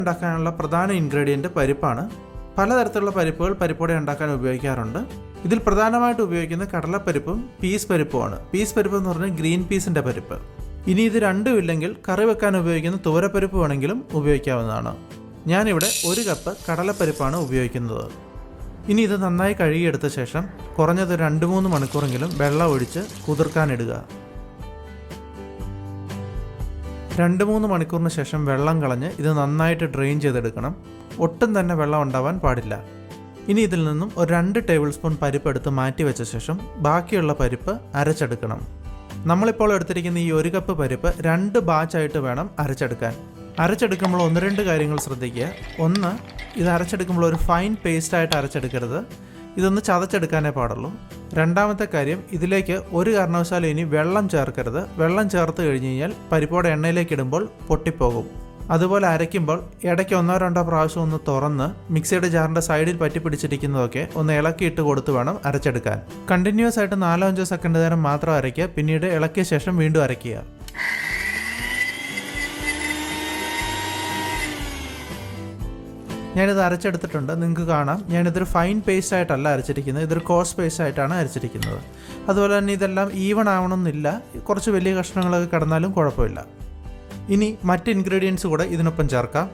ഉണ്ടാക്കാനുള്ള പ്രധാന ഇൻഗ്രീഡിയൻറ്റ് പരിപ്പാണ്. പലതരത്തിലുള്ള പരിപ്പുകൾ പരിപ്പോടെ ഉണ്ടാക്കാൻ ഉപയോഗിക്കാറുണ്ട്. ഇതിൽ പ്രധാനമായിട്ട് ഉപയോഗിക്കുന്ന കടലപ്പരിപ്പും പീസ് പരിപ്പുമാണ്. പീസ് പരിപ്പ് എന്ന് പറഞ്ഞാൽ ഗ്രീൻ പീസിൻ്റെ പരിപ്പ്. ഇനി ഇത് രണ്ടും ഇല്ലെങ്കിൽ കറി വെക്കാൻ ഉപയോഗിക്കുന്ന തുവരപ്പരിപ്പ് വേണമെങ്കിലും ഉപയോഗിക്കാവുന്നതാണ്. ഞാനിവിടെ 1 കപ്പ് കടലപ്പരിപ്പാണ് ഉപയോഗിക്കുന്നത്. ഇനി ഇത് നന്നായി കഴുകിയെടുത്ത ശേഷം കുറഞ്ഞത് 2-3 മണിക്കൂറെങ്കിലും വെള്ളം ഒഴിച്ച് കുതിർക്കാനിടുക. 2-3 മണിക്കൂറിന് ശേഷം വെള്ളം കളഞ്ഞ് ഇത് നന്നായിട്ട് ഡ്രെയിൻ ചെയ്തെടുക്കണം. ഒട്ടും തന്നെ വെള്ളം ഉണ്ടാവാൻ പാടില്ല. ഇനി ഇതിൽ നിന്നും ഒരു 2 ടേബിൾ സ്പൂൺ പരിപ്പ് എടുത്ത് മാറ്റി വെച്ച ശേഷം ബാക്കിയുള്ള പരിപ്പ് അരച്ചെടുക്കണം. നമ്മളിപ്പോൾ എടുത്തിരിക്കുന്ന ഈ 1 കപ്പ് പരിപ്പ് 2 ബാച്ചായിട്ട് വേണം അരച്ചെടുക്കാൻ. അരച്ചെടുക്കുമ്പോൾ 1-2 കാര്യങ്ങൾ ശ്രദ്ധിക്കുക. ഒന്ന്, ഇത് അരച്ചെടുക്കുമ്പോൾ ഒരു ഫൈൻ പേസ്റ്റായിട്ട് അരച്ചെടുക്കരുത്. ഇതൊന്ന് ചതച്ചെടുക്കാനേ പാടുള്ളൂ. രണ്ടാമത്തെ കാര്യം, ഇതിലേക്ക് ഒരു കാരണവശാലും ഇനി വെള്ളം ചേർക്കരുത്. വെള്ളം ചേർത്ത് കഴിഞ്ഞ് കഴിഞ്ഞാൽ പരിപ്പോടെ എണ്ണയിലേക്ക് ഇടുമ്പോൾ പൊട്ടിപ്പോകും. അതുപോലെ അരയ്ക്കുമ്പോൾ ഇടയ്ക്ക് 1-2 പ്രാവശ്യം ഒന്ന് തുറന്ന് മിക്സിയുടെ ജാറിൻ്റെ സൈഡിൽ പറ്റി പിടിച്ചിരിക്കുന്നതൊക്കെ ഒന്ന് ഇളക്കിയിട്ട് കൊടുത്ത് വേണം അരച്ചെടുക്കാൻ. കണ്ടിന്യൂസ് ആയിട്ട് 4-5 സെക്കൻഡ് നേരം മാത്രം അരയ്ക്കുക. പിന്നീട് ഇളക്കിയ ശേഷം വീണ്ടും അരയ്ക്കുക. ഞാനിത് അരച്ചെടുത്തിട്ടുണ്ട്. നിങ്ങൾക്ക് കാണാം, ഞാനിതൊരു ഫൈൻ പേസ്റ്റ് ആയിട്ടല്ല അരച്ചിരിക്കുന്നത്, ഇതൊരു കോഴ്സ് പേസ്റ്റ് ആയിട്ടാണ് അരച്ചിരിക്കുന്നത്. അതുപോലെ തന്നെ ഇതെല്ലാം ഈവൺ ആവണമെന്നില്ല. കുറച്ച് വലിയ കഷ്ണങ്ങളൊക്കെ കിടന്നാലും കുഴപ്പമില്ല. ഇനി മറ്റ് ഇൻഗ്രീഡിയൻസ് കൂടെ ഇതിനൊപ്പം ചേർക്കാം.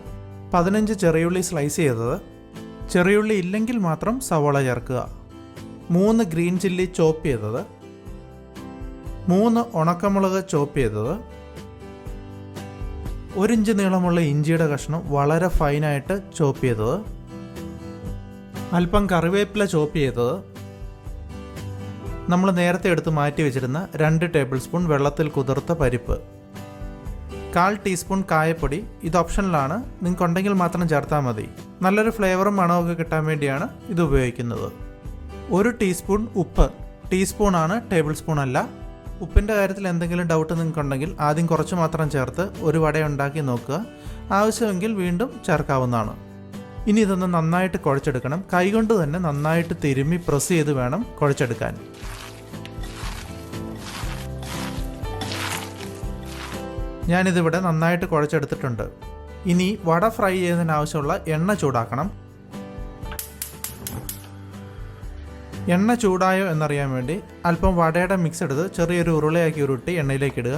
15 ചെറിയുള്ളി സ്ലൈസ് ചെയ്തത്, ചെറിയുള്ളി ഇല്ലെങ്കിൽ മാത്രം സവോള ചേർക്കുക. 3 ഗ്രീൻ ചില്ലി ചോപ്പ് ചെയ്തത്, 3 ഉണക്കമുളക് ചോപ്പ് ചെയ്തത്, 1 ഇഞ്ച് നീളമുള്ള ഇഞ്ചിയുടെ കഷ്ണം വളരെ ഫൈനായിട്ട് ചോപ്പ് ചെയ്തത്, അല്പം കറിവേപ്പില ചോപ്പ് ചെയ്തത്, നമ്മൾ നേരത്തെ എടുത്ത് മാറ്റി വെച്ചിരുന്ന 2 ടേബിൾ സ്പൂൺ വെള്ളത്തിൽ കുതിർത്ത പരിപ്പ്, 1/4 ടീസ്പൂൺ കായപ്പൊടി. ഇത് ഓപ്ഷനിലാണ്, നിങ്ങൾക്ക് ഉണ്ടെങ്കിൽ മാത്രം ചേർത്താൽ മതി. നല്ലൊരു ഫ്ലേവറും മണമൊക്കെ കിട്ടാൻ വേണ്ടിയാണ് ഇത് ഉപയോഗിക്കുന്നത്. 1 ടീസ്പൂൺ ഉപ്പ്. ടീസ്പൂണാണ്, ടേബിൾ സ്പൂൺ അല്ല. ഉപ്പിൻ്റെ കാര്യത്തിൽ എന്തെങ്കിലും ഡൗട്ട് നിങ്ങൾക്കുണ്ടെങ്കിൽ ആദ്യം കുറച്ച് മാത്രം ചേർത്ത് ഒരു വട ഉണ്ടാക്കി നോക്കുക. ആവശ്യമെങ്കിൽ വീണ്ടും ചേർക്കാവുന്നതാണ്. ഇനി ഇതൊന്ന് നന്നായിട്ട് കുഴച്ചെടുക്കണം. കൈകൊണ്ട് തന്നെ നന്നായിട്ട് തിരുമ്മി പ്രസ് ചെയ്ത് വേണം കുഴച്ചെടുക്കാൻ. ഞാനിതിവിടെ നന്നായിട്ട് കുഴച്ചെടുത്തിട്ടുണ്ട്. ഇനി വട ഫ്രൈ ചെയ്യുന്നതിന് ആവശ്യമുള്ള എണ്ണ ചൂടാക്കണം. എണ്ണ ചൂടായോ എന്നറിയാൻ വേണ്ടി അല്പം വടയുടെ മിക്സ് എടുത്ത് ചെറിയൊരു ഉരുളയാക്കി ഉരുട്ടി എണ്ണയിലേക്ക് ഇടുക.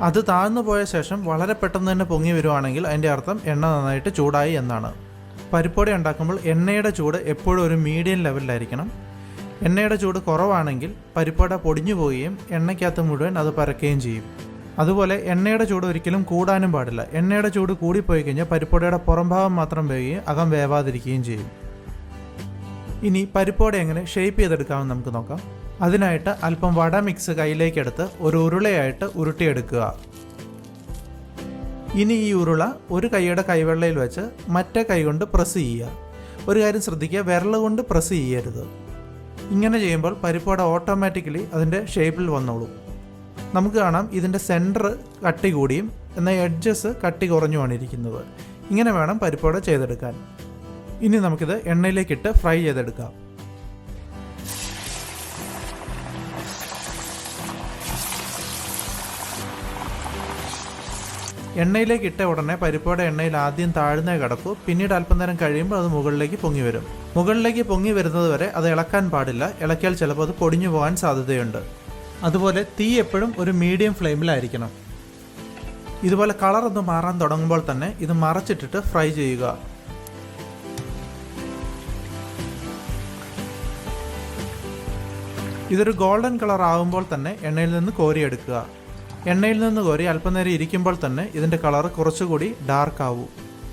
അത് താഴ്ന്നു പോയ ശേഷം വളരെ പെട്ടെന്ന് തന്നെ പൊങ്ങി വരുവാണെങ്കിൽ അതിൻ്റെ അർത്ഥം എണ്ണ നന്നായിട്ട് ചൂടായി എന്നാണ്. പരിപ്പോടെ ഉണ്ടാക്കുമ്പോൾ എണ്ണയുടെ ചൂട് എപ്പോഴും ഒരു മീഡിയം ലെവലിലായിരിക്കണം. എണ്ണയുടെ ചൂട് കുറവാണെങ്കിൽ പരിപ്പോട പൊടിഞ്ഞു പോവുകയും എണ്ണയ്ക്കകത്ത് മുഴുവൻ അത് പരക്കുകയും ചെയ്യും. അതുപോലെ എണ്ണയുടെ ചൂട് ഒരിക്കലും കൂടാനും പാടില്ല. എണ്ണയുടെ ചൂട് കൂടിപ്പോയി കഴിഞ്ഞാൽ പരിപ്പോടയുടെ പുറംഭാഗം മാത്രം വേവുകയും അകം വേവാതിരിക്കുകയും ചെയ്യും. ഇനി പരിപ്പോടെ എങ്ങനെ ഷേപ്പ് ചെയ്തെടുക്കാമെന്ന് നമുക്ക് നോക്കാം. അതിനായിട്ട് അല്പം വട മിക്സ് കയ്യിലേക്കെടുത്ത് ഒരു ഉരുളയായിട്ട് ഉരുട്ടിയെടുക്കുക. ഇനി ഈ ഉരുള ഒരു കൈയുടെ കൈവെള്ളയിൽ വെച്ച് മറ്റേ കൈ കൊണ്ട് പ്രസ് ചെയ്യുക. ഒരു കാര്യം ശ്രദ്ധിക്കുക, വിരൽ കൊണ്ട് പ്രസ് ചെയ്യരുത്. ഇങ്ങനെ ചെയ്യുമ്പോൾ പരിപ്പോട ഓട്ടോമാറ്റിക്കലി അതിൻ്റെ ഷേപ്പിൽ വന്നോളും. നമുക്ക് കാണാം, ഇതിൻ്റെ സെൻറ്റർ കട്ടി കൂടിയും എന്നാൽ എഡ്ജസ് കട്ടി കുറഞ്ഞുമാണ് ഇരിക്കുന്നത്. ഇങ്ങനെ വേണം പരിപ്പോട ചെയ്തെടുക്കാൻ. ഇനി നമുക്കിത് എണ്ണയിലേക്കിട്ട് ഫ്രൈ ചെയ്തെടുക്കാം. എണ്ണയിലേക്ക് ഇട്ട ഉടനെ പരിപ്പോടെ എണ്ണയിൽ ആദ്യം താഴ്ന്നേ കിടക്കൂ. പിന്നീട് അല്പം നേരം കഴിയുമ്പോൾ അത് മുകളിലേക്ക് പൊങ്ങി വരും. മുകളിലേക്ക് പൊങ്ങി വരുന്നത് വരെ അത് ഇളക്കാൻ പാടില്ല. ഇളക്കിയാൽ ചിലപ്പോൾ അത് പൊടിഞ്ഞു പോകാൻ സാധ്യതയുണ്ട്. അതുപോലെ തീ എപ്പോഴും ഒരു മീഡിയം ഫ്ലെയിമിലായിരിക്കണം. ഇതുപോലെ കളർ ഒന്ന് മാറാൻ തുടങ്ങുമ്പോൾ തന്നെ ഇത് മറച്ചിട്ടിട്ട് ഫ്രൈ ചെയ്യുക. ഇതൊരു ഗോൾഡൻ കളർ ആകുമ്പോൾ തന്നെ എണ്ണയിൽ നിന്ന് കോരിയെടുക്കുക. എണ്ണയിൽ നിന്ന് കോരി അല്പനേരം ഇരിക്കുമ്പോൾ തന്നെ ഇതിൻ്റെ കളർ കുറച്ചുകൂടി ഡാർക്ക് ആവും.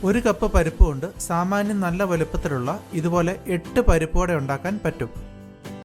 1 കപ്പ് പരിപ്പ് കൊണ്ട് സാമാന്യം നല്ല വലുപ്പത്തിലുള്ള ഇതുപോലെ 8 പരിപ്പോടെ ഉണ്ടാക്കാൻ പറ്റും.